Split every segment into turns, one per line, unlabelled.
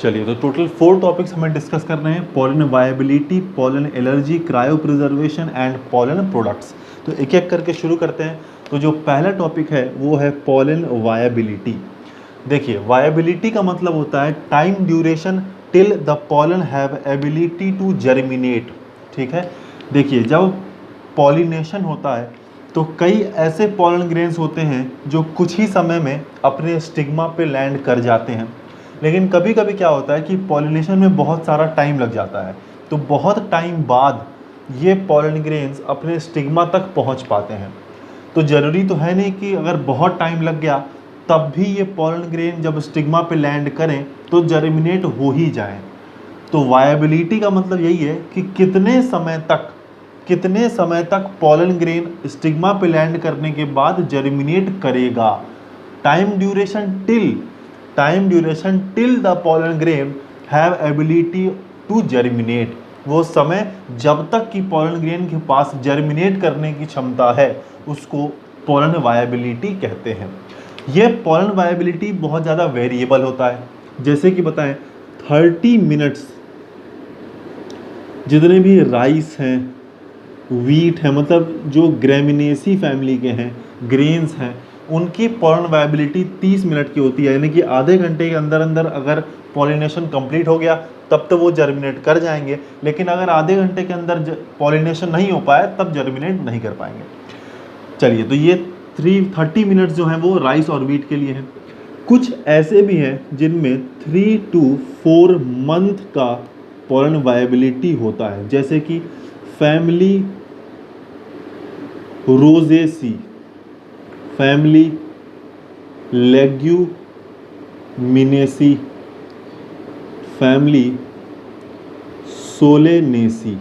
चलिए, तो total 4 topics हमें डिस्कस कर रहे हैं। Pollen viability, pollen allergy, cryo preservation and pollen products. तो एक एक करके शुरू करते हैं। तो जो पहला टॉपिक है वो है पॉलन वायबिलिटी। देखिए, वायबिलिटी का मतलब होता है time duration till the pollen have ability to germinate. ठीक है, देखिए जब पॉलिनेशन होता है तो कई ऐसे पॉलन ग्रेन्स होते हैं जो कुछ ही समय में अपने स्टिग्मा पे लैंड कर जाते हैं, लेकिन कभी कभी क्या होता है कि पॉलिनेशन में बहुत सारा टाइम लग जाता है, तो बहुत टाइम बाद ये पॉलन ग्रेन्स अपने स्टिग्मा तक पहुंच पाते हैं। तो ज़रूरी तो है नहीं कि अगर बहुत टाइम लग गया तब भी ये पॉलन ग्रेन जब स्टिग्मा पे लैंड करें तो जर्मिनेट हो ही जाएं। तो वायबिलिटी का मतलब यही है कि कितने समय तक पॉलन ग्रेन स्टिग्मा पे लैंड करने के बाद जर्मिनेट करेगा। Time duration till the pollen grain have ability to germinate. वो समय जब तक कि पॉलन ग्रेन के पास जर्मिनेट करने की क्षमता है उसको पॉलन वायबिलिटी कहते हैं। ये पॉलन वायबिलिटी बहुत ज़्यादा वेरिएबल होता है। जैसे कि बताएं 30 मिनट्स जितने भी राइस हैं, वीट है, मतलब जो ग्रेमिनेसी फैमिली के हैं ग्रेन्स हैं, उनकी पॉलन वायबिलिटी 30 मिनट की होती है। यानी कि आधे घंटे के अंदर अंदर अगर पॉलिनेशन कंप्लीट हो गया तब तो वो जर्मिनेट कर जाएंगे, लेकिन अगर आधे घंटे के अंदर पॉलिनेशन नहीं हो पाया तब जर्मिनेट नहीं कर पाएंगे। चलिए, तो ये 30 मिनट्स जो हैं वो राइस और वीट के लिए हैं। कुछ ऐसे भी हैं जिनमें 3 to 4 मंथ का पॉलन वायबिलिटी होता है, जैसे कि family Rosaceae, family Leguminosae, family Solanaceae.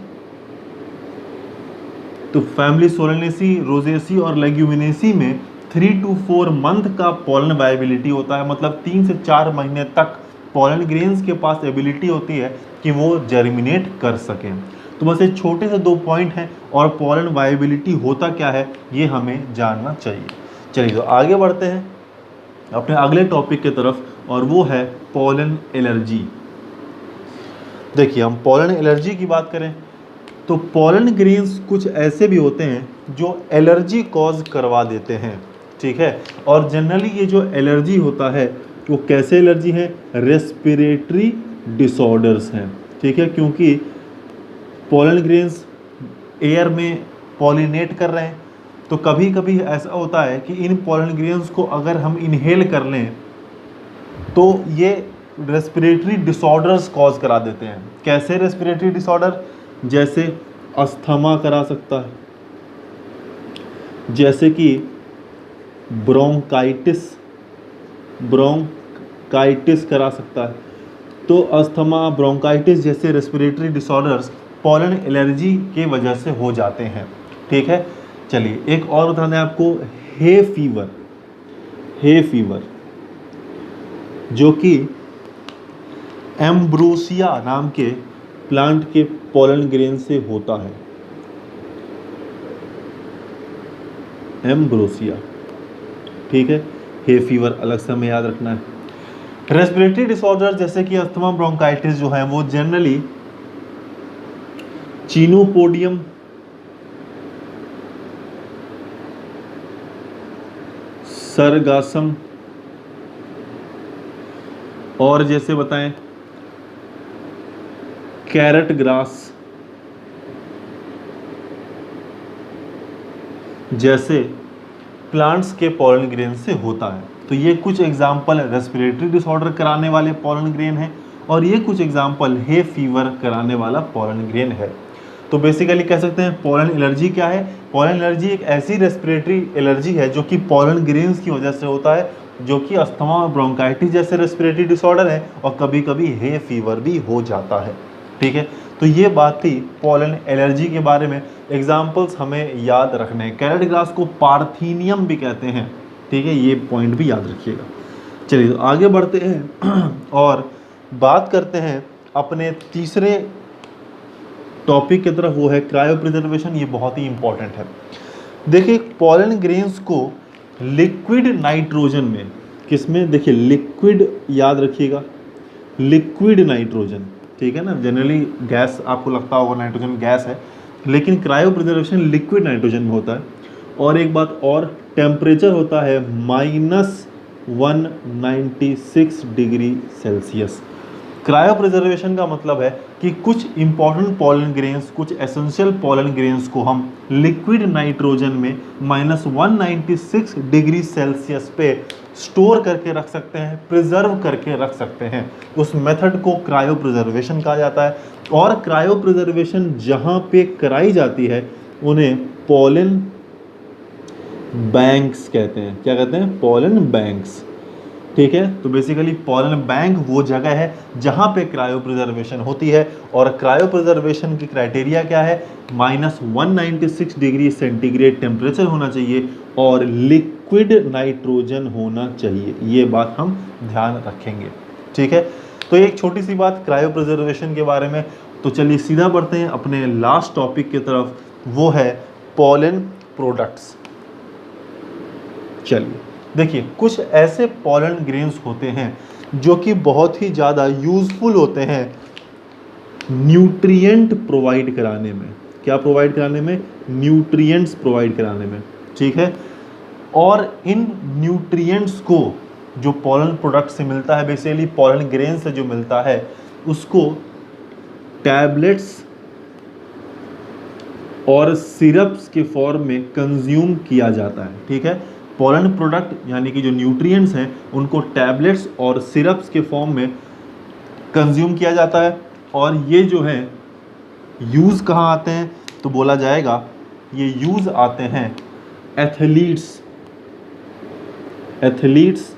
तो फैमिली सोलेनेसी, रोजेसी और लेग्यूमिनेसी में 3 to 4 मंथ का पॉलन वायबिलिटी होता है, मतलब 3 से 4 महीने तक पॉलन ग्रेन्स के पास एबिलिटी होती है कि वो जर्मिनेट कर सकें। तो बस ये छोटे से 2 पॉइंट हैं और पॉलन वायबिलिटी होता क्या है ये हमें जानना चाहिए। चलिए, तो आगे बढ़ते हैं अपने अगले टॉपिक की तरफ, और वो है पॉलन एलर्जी। देखिए, हम पॉलन एलर्जी की बात करें तो पॉलन ग्रेन्स कुछ ऐसे भी होते हैं जो एलर्जी कॉज करवा देते हैं। ठीक है, और जनरली ये जो एलर्जी होता है वो कैसे एलर्जी है? रेस्पिरेटरी डिसऑर्डर्स हैं। ठीक है, क्योंकि पॉलन ग्रेन्स एयर में पॉलिनेट कर रहे हैं, तो कभी कभी ऐसा होता है कि इन पॉलन ग्रेन्स को अगर हम इनहेल कर लें तो ये रेस्पिरेटरी डिसऑर्डर्स कॉज करा देते हैं। कैसे रेस्पिरेटरी डिसऑर्डर? जैसे अस्थमा करा सकता है, जैसे कि ब्रोंकाइटिस करा सकता है। तो अस्थमा, ब्रोंकाइटिस जैसे रेस्पिरेटरी डिसऑर्डर्स पॉलन एलर्जी के वजह से हो जाते हैं। ठीक है, चलिए एक और उदाहरण है आपको, हे फीवर जो कि एम्ब्रोसिया नाम के प्लांट के पॉलन ग्रेन से होता है। एम्ब्रोसिया, ठीक है, हे फीवर अलग से हमें याद रखना है। रेस्पिरेटरी डिसऑर्डर जैसे कि अस्थमा, ब्रोंकाइटिस जो है वो जनरली चिनोपोडियम, सरगासम और जैसे बताएं कैरेट ग्रास जैसे प्लांट्स के पॉलन ग्रेन से होता है। तो ये कुछ एग्जाम्पल रेस्पिरेटरी डिसऑर्डर कराने वाले पॉलन ग्रेन है, और ये कुछ एग्जाम्पल हे फीवर कराने वाला पॉलन ग्रेन है। तो बेसिकली कह सकते हैं पॉलन एलर्जी क्या है? पॉलन एलर्जी एक ऐसी रेस्पिरेटरी एलर्जी है जो कि पॉलन ग्रेन्स की वजह से होता है, जो कि अस्थमा और ब्रोंकाइटिस जैसे रेस्पिरेटरी डिसऑर्डर है, और कभी कभी हे फीवर भी हो जाता है। ठीक है, तो ये बात थी पॉलन एलर्जी के बारे में। एग्जाम्पल्स हमें याद रखने हैं। कैरेट ग्रास को पार्थीनियम भी कहते हैं। ठीक है, ये पॉइंट भी याद रखिएगा। चलिए, तो आगे बढ़ते हैं और बात करते हैं अपने तीसरे टॉपिक की तरफ, वो है क्रायो प्रिजर्वेशन। ये बहुत ही इंपॉर्टेंट है। देखिए, पॉलन ग्रेन्स को लिक्विड नाइट्रोजन में, किसमें? देखिए, लिक्विड याद रखिएगा, लिक्विड नाइट्रोजन, ठीक है ना। जनरली गैस आपको लगता होगा नाइट्रोजन गैस है, लेकिन क्रायो प्रिजर्वेशन लिक्विड नाइट्रोजन में होता है। और एक बात और, टेम्परेचर होता है -196 डिग्री सेल्सियस। क्रायो प्रिजर्वेशन का मतलब है कि कुछ इंपॉर्टेंट पॉलन ग्रेन्स, कुछ एसेंशियल पॉलन ग्रेन्स को हम लिक्विड नाइट्रोजन में -196 डिग्री सेल्सियस पे स्टोर करके रख सकते हैं, प्रिजर्व करके रख सकते हैं। उस मेथड को क्रायो प्रिजर्वेशन कहा जाता है। और क्रायो प्रिजर्वेशन जहाँ पे कराई जाती है उन्हें पॉलन बैंक्स कहते हैं। क्या कहते हैं? पॉलन बैंक्स, ठीक है। तो बेसिकली पॉलन बैंक वो जगह है जहाँ पे क्रायो प्रिजर्वेशन होती है। और क्रायो प्रिजर्वेशन की क्राइटेरिया क्या है? -196 डिग्री सेंटीग्रेड टेम्परेचर होना चाहिए और लिक्विड नाइट्रोजन होना चाहिए। ये बात हम ध्यान रखेंगे, ठीक है। तो एक छोटी सी बात क्रायो प्रिजर्वेशन के बारे में। तो चलिए सीधा बढ़ते हैं अपने लास्ट टॉपिक की तरफ, वो है पॉलन प्रोडक्ट्स। चलिए देखिए, कुछ ऐसे पॉलन ग्रेन्स होते हैं जो कि बहुत ही ज़्यादा यूज़फुल होते हैं न्यूट्रिएंट प्रोवाइड कराने में। क्या प्रोवाइड कराने में? न्यूट्रिएंट्स प्रोवाइड कराने में, ठीक है। और इन न्यूट्रिएंट्स को जो पॉलन प्रोडक्ट से मिलता है, बेसिकली पॉलन ग्रेन से जो मिलता है, उसको टैबलेट्स और सिरप्स के फॉर्म में कंज्यूम किया जाता है, ठीक है। पॉलन प्रोडक्ट यानी कि जो न्यूट्रिएंट्स हैं उनको टैबलेट्स और सिरप्स के फॉर्म में कंज्यूम किया जाता है। और ये जो है यूज़ कहाँ आते हैं? तो बोला जाएगा ये यूज़ आते हैं एथलीट्स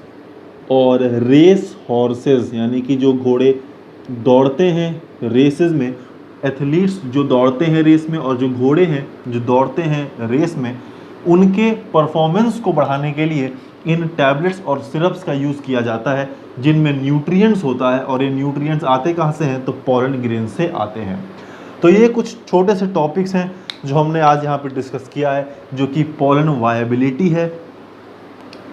और रेस हॉर्सेस, यानी कि जो घोड़े दौड़ते हैं रेसेस में। एथलीट्स जो दौड़ते हैं रेस में और जो घोड़े हैं जो दौड़ते हैं रेस में, उनके परफॉर्मेंस को बढ़ाने के लिए इन टैबलेट्स और सिरप्स का यूज़ किया जाता है, जिनमें न्यूट्रिएंट्स होता है। और ये न्यूट्रिएंट्स आते कहाँ से हैं? तो पॉलन ग्रेन से आते हैं। तो ये कुछ छोटे से टॉपिक्स हैं जो हमने आज यहाँ पे डिस्कस किया है, जो कि पॉलन वायबिलिटी है,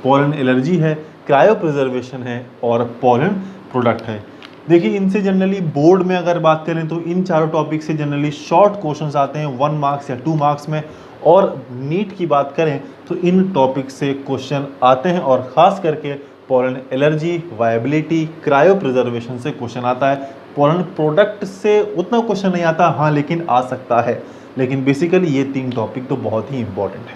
पॉलन एलर्जी है, क्रायो प्रिजर्वेशन है और पॉलन प्रोडक्ट है। देखिए, इनसे जनरली बोर्ड में अगर बात करें तो इन चारों टॉपिक से जनरली शॉर्ट क्वेश्चंस आते हैं 1 मार्क्स या 2 मार्क्स में। और नीट की बात करें तो इन टॉपिक से क्वेश्चन आते हैं, और ख़ास करके pollen allergy, viability, cryo preservation से क्वेश्चन आता है। पॉलन प्रोडक्ट से उतना क्वेश्चन नहीं आता, हाँ, लेकिन आ सकता है। लेकिन बेसिकली ये 3 टॉपिक तो बहुत ही इंपॉर्टेंट है।